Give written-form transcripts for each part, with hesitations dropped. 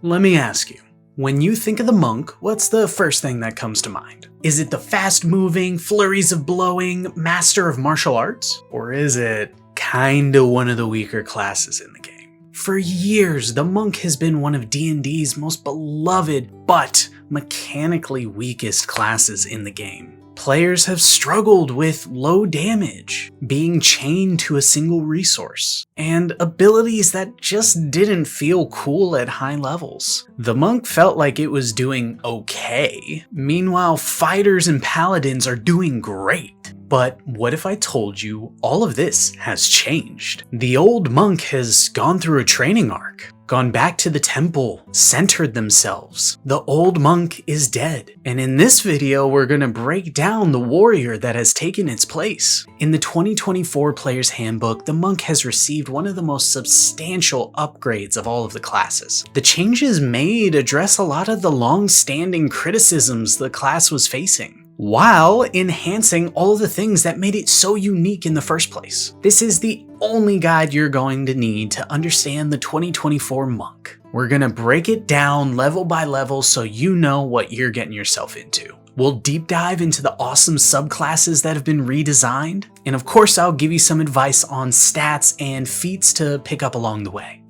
Let me ask you, when you think of the monk, what's the first thing that comes to mind? Is it the fast-moving, flurries of blowing master of martial arts? Or is it kinda one of the weaker classes in the game? For years, the monk has been one of D&D's most beloved, but mechanically weakest classes in the game. Players have struggled with low damage, being chained to a single resource, and abilities that just didn't feel cool at high levels. The monk felt like it was doing okay. Meanwhile, fighters and paladins are doing great. But what if I told you all of this has changed? The old monk has gone through a training arc, gone back to the temple, centered themselves. The old monk is dead. And in this video, we're gonna break down the warrior that has taken its place. In the 2024 Player's Handbook, the monk has received one of the most substantial upgrades of all of the classes. The changes made address a lot of the long-standing criticisms the class was facing, while enhancing all of the things that made it so unique in the first place. This is the only guide you're going to need to understand the 2024 monk. We're gonna break it down level by level so you know what you're getting yourself into. We'll deep dive into the awesome subclasses that have been redesigned, and of course I'll give you some advice on stats and feats to pick up along the way.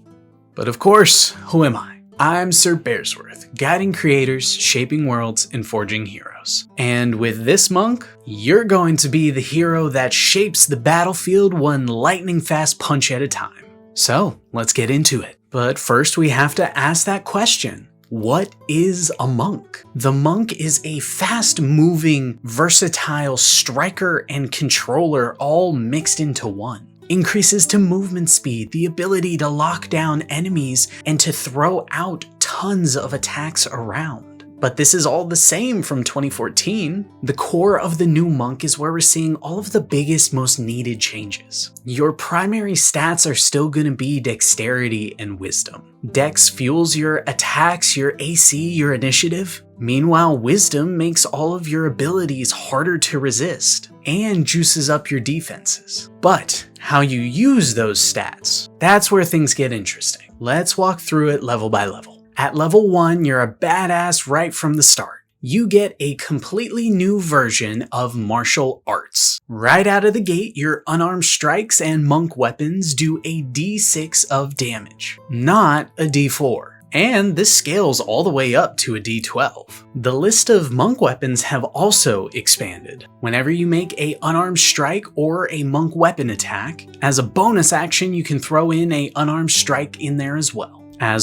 But of course, who am I? I'm Sir Bearsworth, guiding creators, shaping worlds, and forging heroes. And with this monk, you're going to be the hero that shapes the battlefield one lightning fast punch at a time. So let's get into it. But first we have to ask that question. What is a monk? The monk is a fast-moving, versatile striker and controller all mixed into one. Increases to movement speed, the ability to lock down enemies, and to throw out tons of attacks around. But this is all the same from 2014. The core of the new monk is where we're seeing all of the biggest, most needed changes. Your primary stats are still going to be dexterity and wisdom. Dex fuels your attacks, your AC, your initiative. Meanwhile, wisdom makes all of your abilities harder to resist and juices up your defenses. But how you use those stats, that's where things get interesting. Let's walk through it level by level. At level 1, you're a badass right from the start. You get a completely new version of martial arts. Right out of the gate, your unarmed strikes and monk weapons do a d6 of damage, not a d4. And this scales all the way up to a d12. The list of monk weapons have also expanded. Whenever you make a unarmed strike or a monk weapon attack, as a bonus action you can throw in a unarmed strike in there as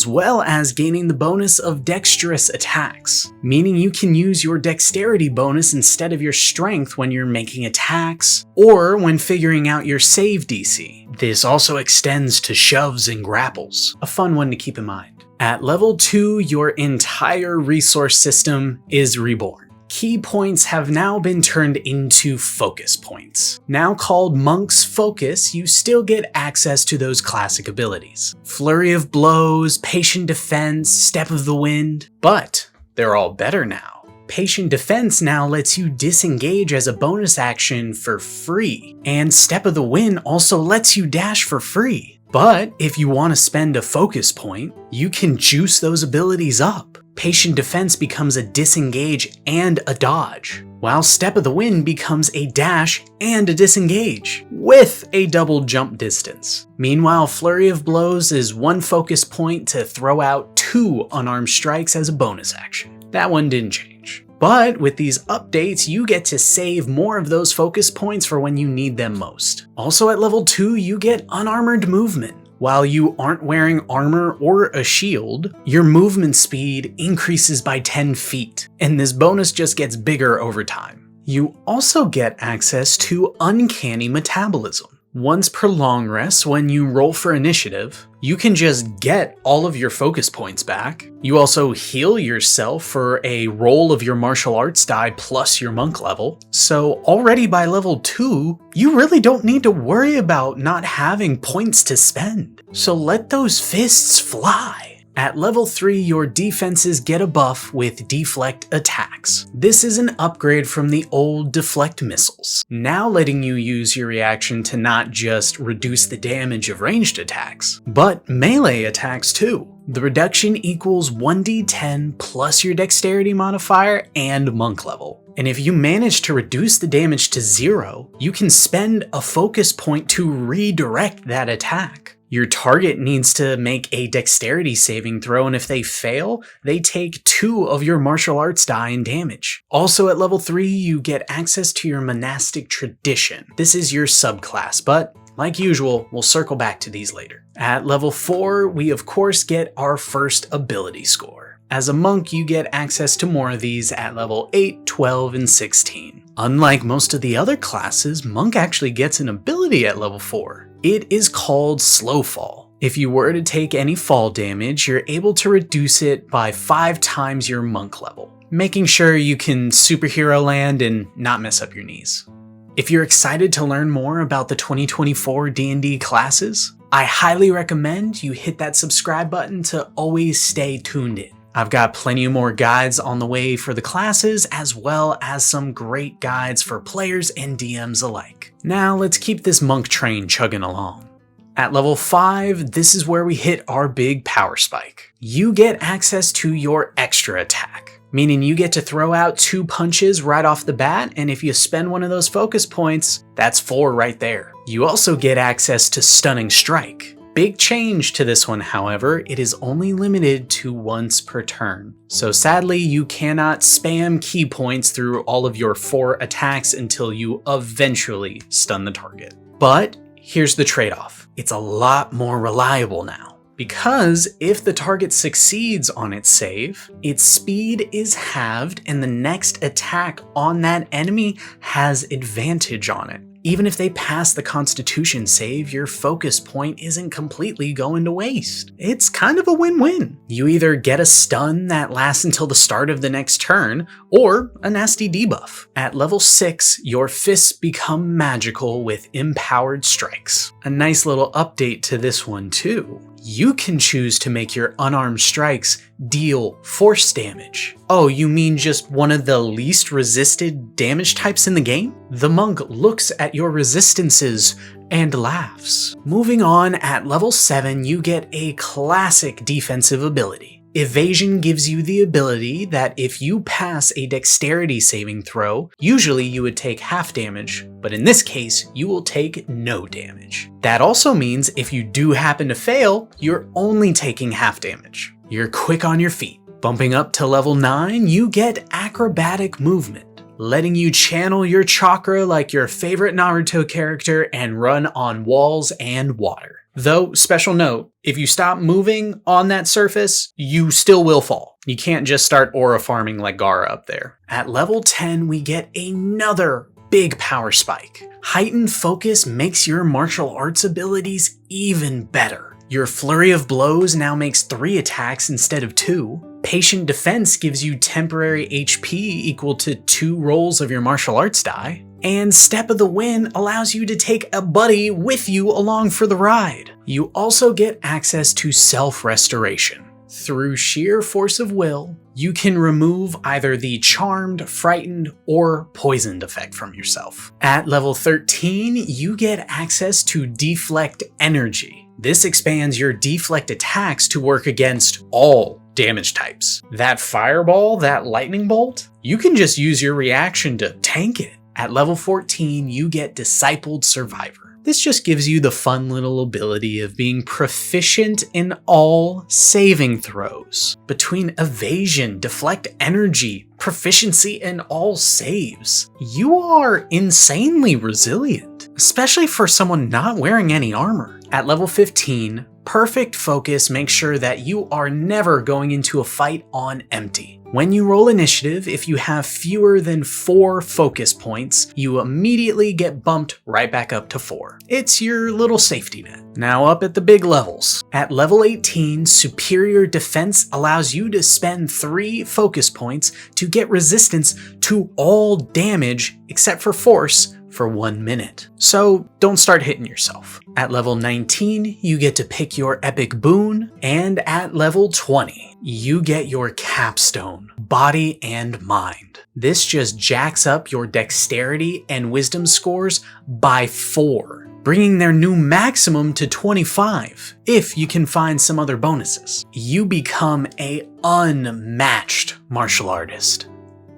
well as gaining the bonus of dexterous attacks, meaning you can use your dexterity bonus instead of your strength when you're making attacks or when figuring out your save DC. This also extends to shoves and grapples, a fun one to keep in mind. At level 2, your entire resource system is reborn. Key points have now been turned into focus points. Now called Monk's Focus, you still get access to those classic abilities. Flurry of Blows, Patient Defense, Step of the Wind, but they're all better now. Patient Defense now lets you disengage as a bonus action for free, and Step of the Wind also lets you dash for free. But if you want to spend a focus point, you can juice those abilities up. Patient Defense becomes a disengage and a dodge, while Step of the Wind becomes a dash and a disengage, with a double jump distance. Meanwhile, Flurry of Blows is one focus point to throw out 2 unarmed strikes as a bonus action. That one didn't change. But with these updates, you get to save more of those focus points for when you need them most. Also at level 2, you get unarmored movement. While you aren't wearing armor or a shield, your movement speed increases by 10 feet, and this bonus just gets bigger over time. You also get access to Uncanny Metabolism. Once per long rest, when you roll for initiative, you can just get all of your focus points back. You also heal yourself for a roll of your martial arts die plus your monk level. So already by level 2, you really don't need to worry about not having points to spend. So let those fists fly. At level 3, your defenses get a buff with deflect attacks. This is an upgrade from the old deflect missiles, now letting you use your reaction to not just reduce the damage of ranged attacks, but melee attacks too. The reduction equals 1d10 plus your dexterity modifier and monk level. And if you manage to reduce the damage to 0, you can spend a focus point to redirect that attack. Your target needs to make a dexterity saving throw, and if they fail, they take 2 of your martial arts die in damage. Also at level 3, you get access to your monastic tradition. This is your subclass, but like usual, we'll circle back to these later. At level 4, we of course get our first ability score. As a monk, you get access to more of these at level 8, 12, and 16. Unlike most of the other classes, monk actually gets an ability at level 4. It is called Slow Fall. If you were to take any fall damage, you're able to reduce it by 5 times your monk level, making sure you can superhero land and not mess up your knees. If you're excited to learn more about the 2024 D&D classes, I highly recommend you hit that subscribe button to always stay tuned in. I've got plenty more guides on the way for the classes, as well as some great guides for players and DMs alike. Now let's keep this monk train chugging along. At level 5, this is where we hit our big power spike. You get access to your extra attack, meaning you get to throw out 2 punches right off the bat, and if you spend one of those focus points, that's 4 right there. You also get access to Stunning Strike. Big change to this one, however, it is only limited to once per turn. So sadly, you cannot spam key points through all of your 4 attacks until you eventually stun the target. But here's the trade-off. It's a lot more reliable now, because if the target succeeds on its save, its speed is halved and the next attack on that enemy has advantage on it. Even if they pass the Constitution save, your focus point isn't completely going to waste. It's kind of a win-win. You either get a stun that lasts until the start of the next turn, or a nasty debuff. At level 6, your fists become magical with empowered strikes. A nice little update to this one too. You can choose to make your unarmed strikes deal force damage. Oh, you mean just one of the least resisted damage types in the game? The monk looks at your resistances and laughs. Moving on, at level 7, you get a classic defensive ability. Evasion gives you the ability that if you pass a dexterity saving throw, usually you would take half damage, but in this case, you will take no damage. That also means if you do happen to fail, you're only taking half damage. You're quick on your feet. Bumping up to level 9, you get acrobatic movement, letting you channel your chakra like your favorite Naruto character and run on walls and water. Though, special note, if you stop moving on that surface, you still will fall. You can't just start aura farming like Gaara up there. At level 10, we get another big power spike. Heightened focus makes your martial arts abilities even better. Your flurry of blows now makes 3 attacks instead of 2. Patient defense gives you temporary HP equal to 2 rolls of your martial arts die. And Step of the Wind allows you to take a buddy with you along for the ride. You also get access to self-restoration. Through sheer force of will, you can remove either the charmed, frightened, or poisoned effect from yourself. At level 13, you get access to Deflect Energy. This expands your deflect attacks to work against all damage types. That fireball, that lightning bolt, you can just use your reaction to tank it. At level 14, you get Discipled Survivor. This just gives you the fun little ability of being proficient in all saving throws. Between evasion, deflect energy, proficiency in all saves, you are insanely resilient, especially for someone not wearing any armor. At level 15, perfect focus makes sure that you are never going into a fight on empty. When you roll initiative, if you have fewer than 4 focus points, you immediately get bumped right back up to 4. It's your little safety net. Now up at the big levels. At level 18, Superior Defense allows you to spend 3 focus points to get resistance to all damage except for force for 1 minute. So don't start hitting yourself. At level 19, you get to pick your epic boon, and at level 20, you get your capstone, Body and Mind. This just jacks up your dexterity and wisdom scores by 4, bringing their new maximum to 25, if you can find some other bonuses. You become an unmatched martial artist.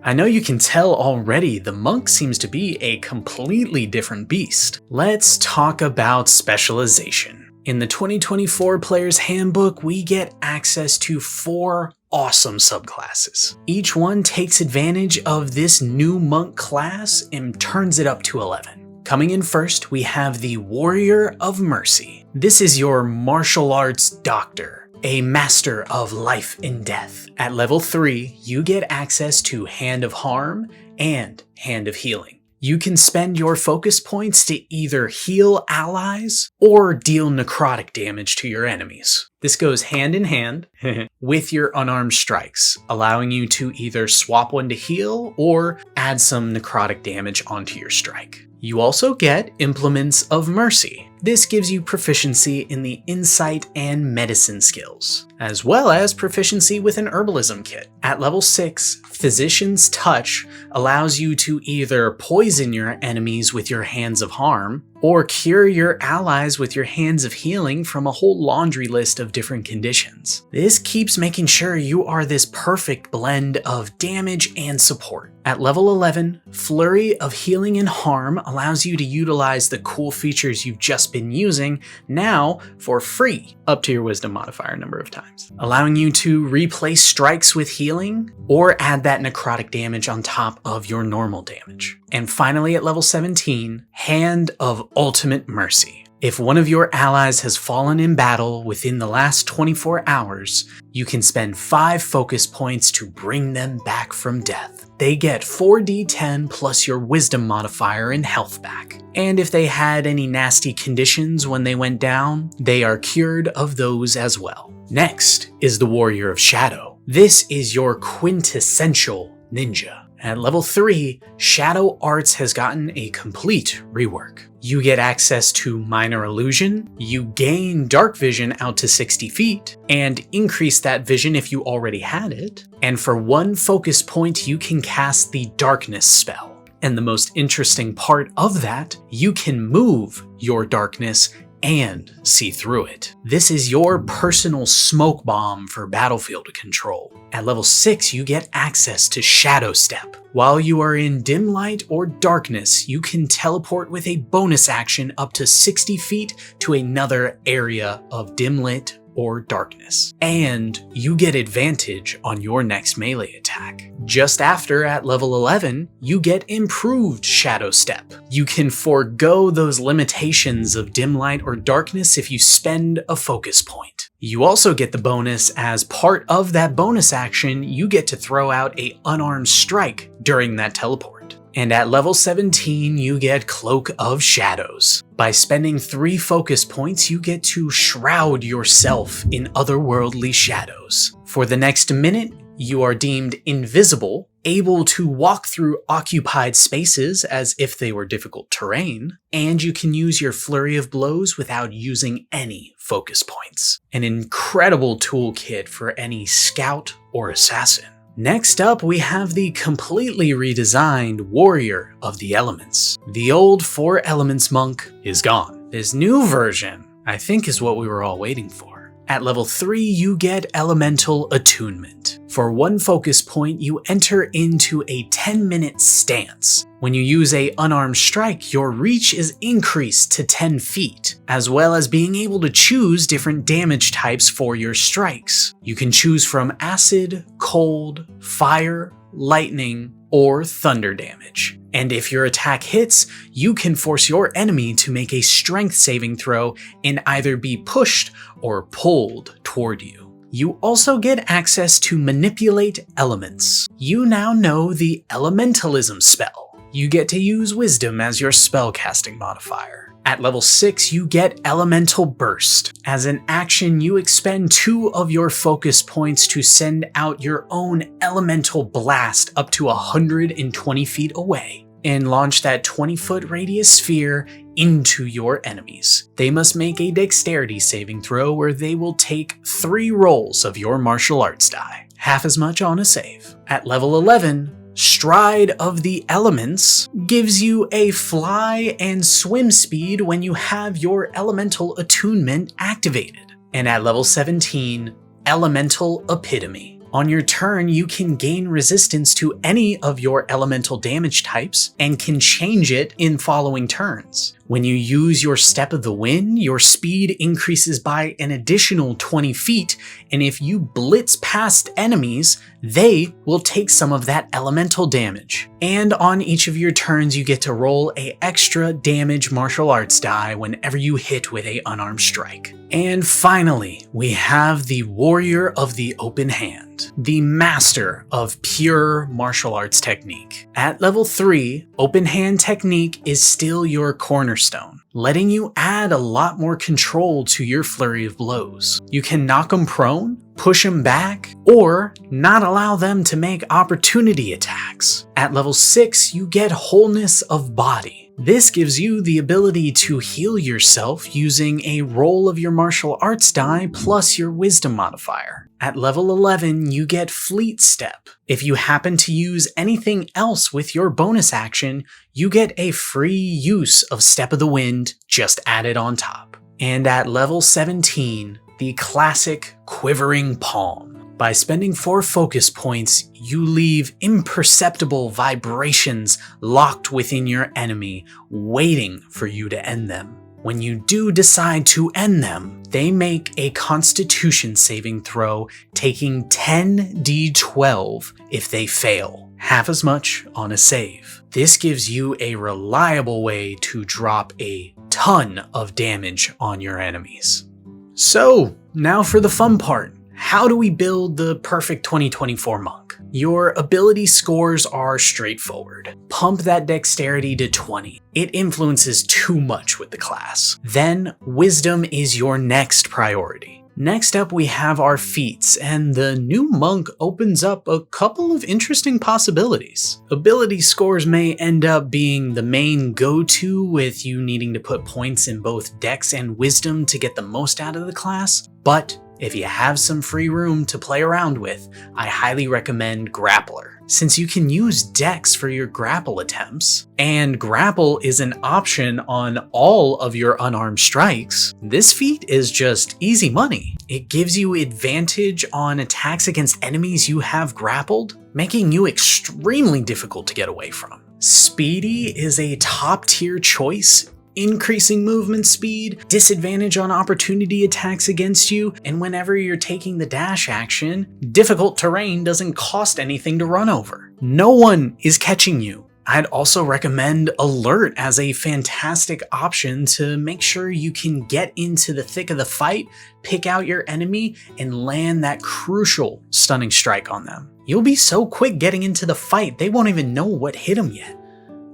I know you can tell already the monk seems to be a completely different beast. Let's talk about specialization. In the 2024 Player's Handbook, we get access to 4 awesome subclasses. Each one takes advantage of this new monk class and turns it up to 11. Coming in first, we have the Warrior of Mercy. This is your martial arts doctor, a master of life and death. At level 3, you get access to Hand of Harm and Hand of Healing. You can spend your focus points to either heal allies or deal necrotic damage to your enemies. This goes hand in hand with your unarmed strikes, allowing you to either swap one to heal or add some necrotic damage onto your strike. You also get Implements of Mercy. This gives you proficiency in the insight and medicine skills, as well as proficiency with an herbalism kit. At level 6, Physician's Touch allows you to either poison your enemies with your Hands of Harm, or cure your allies with your Hands of Healing from a whole laundry list of different conditions. This keeps making sure you are this perfect blend of damage and support. At level 11, Flurry of Healing and Harm allows you to utilize the cool features you've just been using now for free, up to your wisdom modifier number of times, allowing you to replace strikes with healing or add that necrotic damage on top of your normal damage. And finally, at level 17, Hand of Ultimate Mercy. If one of your allies has fallen in battle within the last 24 hours, you can spend 5 focus points to bring them back from death. They get 4d10 plus your wisdom modifier and health back. And if they had any nasty conditions when they went down, they are cured of those as well. Next is the Warrior of Shadow. This is your quintessential ninja. At level 3, Shadow Arts has gotten a complete rework. You get access to Minor Illusion, you gain Dark Vision out to 60 feet, and increase that vision if you already had it, and for 1 focus point you can cast the Darkness spell. And the most interesting part of that, you can move your darkness and see through it. This is your personal smoke bomb for battlefield control. At level 6, you get access to Shadow Step. While you are in dim light or darkness, you can teleport with a bonus action up to 60 feet to another area of dim lit or darkness. And you get advantage on your next melee attack. Just after, at level 11, you get improved Shadow Step. You can forego those limitations of dim light or darkness if you spend a focus point. You also get the bonus as part of that bonus action, you get to throw out an unarmed strike during that teleport. And at level 17, you get Cloak of Shadows. By spending 3 focus points, you get to shroud yourself in otherworldly shadows. For the next minute, you are deemed invisible, able to walk through occupied spaces as if they were difficult terrain, and you can use your Flurry of Blows without using any focus points. An incredible toolkit for any scout or assassin. Next up, we have the completely redesigned Warrior of the Elements. The old 4 Elements monk is gone. This new version, I think, is what we were all waiting for. At level 3, you get Elemental Attunement. For 1 focus point, you enter into a 10-minute stance. When you use an unarmed strike, your reach is increased to 10 feet, as well as being able to choose different damage types for your strikes. You can choose from acid, cold, fire, lightning, or thunder damage. And if your attack hits, you can force your enemy to make a strength saving throw and either be pushed or pulled toward you. You also get access to Manipulate Elements. You now know the Elementalism spell. You get to use Wisdom as your spellcasting modifier. At level 6, you get Elemental Burst. As an action, you expend 2 of your focus points to send out your own Elemental Blast up to 120 feet away. and launch that 20-foot radius sphere into your enemies. They must make a dexterity saving throw where they will take 3 rolls of your martial arts die, half as much on a save. At level 11, Stride of the Elements gives you a fly and swim speed when you have your elemental attunement activated. And at level 17, Elemental Epitome. On your turn, you can gain resistance to any of your elemental damage types and can change it in following turns. When you use your Step of the Wind, your speed increases by an additional 20 feet, and if you blitz past enemies, they will take some of that elemental damage. And on each of your turns, you get to roll an extra damage martial arts die whenever you hit with an unarmed strike. And finally, we have the Warrior of the Open Hand, the master of pure martial arts technique. At level 3, Open Hand technique is still your cornerstone, letting you add a lot more control to your flurry of blows. You can knock them prone, push them back, or not allow them to make opportunity attacks. At level 6, you get Wholeness of Body. This gives you the ability to heal yourself using a roll of your martial arts die plus your wisdom modifier. At level 11, you get Fleet Step. If you happen to use anything else with your bonus action, you get a free use of Step of the Wind just added on top. And at level 17, the classic Quivering Palm. By spending 4 focus points, you leave imperceptible vibrations locked within your enemy, waiting for you to end them. When you do decide to end them, they make a Constitution saving throw, taking 10d12 if they fail, half as much on a save. This gives you a reliable way to drop a ton of damage on your enemies. So, now for the fun part. How do we build the perfect 2024 monk? Your ability scores are straightforward. Pump that dexterity to 20. It influences too much with the class. Then, wisdom is your next priority. Next up, we have our feats, and the new monk opens up a couple of interesting possibilities. Ability scores may end up being the main go-to, with you needing to put points in both dex and wisdom to get the most out of the class, but if you have some free room to play around with, I highly recommend Grappler, since you can use Dex for your grapple attempts, and grapple is an option on all of your unarmed strikes. This feat is just easy money. It gives you advantage on attacks against enemies you have grappled, making you extremely difficult to get away from. Speedy is a top tier choice, increasing movement speed, disadvantage on opportunity attacks against you, and whenever you're taking the dash action, difficult terrain doesn't cost anything to run over. No one is catching you. I'd also recommend Alert as a fantastic option to make sure you can get into the thick of the fight, pick out your enemy, and land that crucial stunning strike on them. You'll be so quick getting into the fight, they won't even know what hit them yet.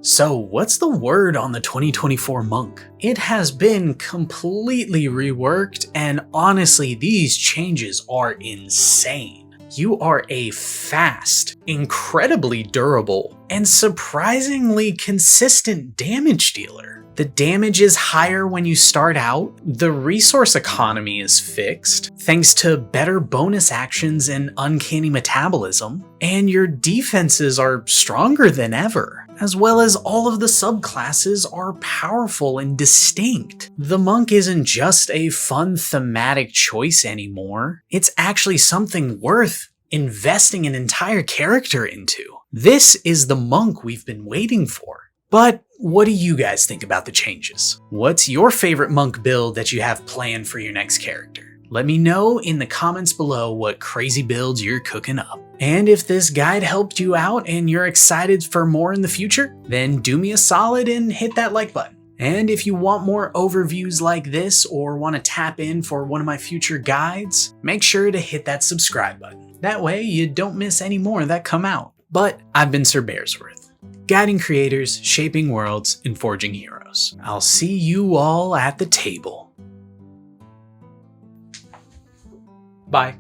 So what's the word on the 2024 monk? It has been completely reworked, and honestly, these changes are insane. You are a fast, incredibly durable, and surprisingly consistent damage dealer. The damage is higher when you start out, the resource economy is fixed, thanks to better bonus actions and uncanny metabolism, and your defenses are stronger than ever, as well as all of the subclasses are powerful and distinct. The monk isn't just a fun thematic choice anymore, it's actually something worth investing an entire character into. This is the monk we've been waiting for. But what do you guys think about the changes? What's your favorite monk build that you have planned for your next character? Let me know in the comments below what crazy builds you're cooking up. And if this guide helped you out and you're excited for more in the future, then do me a solid and hit that like button. And if you want more overviews like this or want to tap in for one of my future guides, make sure to hit that subscribe button. That way you don't miss any more that come out. But I've been Sir Bearsworth, guiding creators, shaping worlds, and forging heroes. I'll see you all at the table. Bye.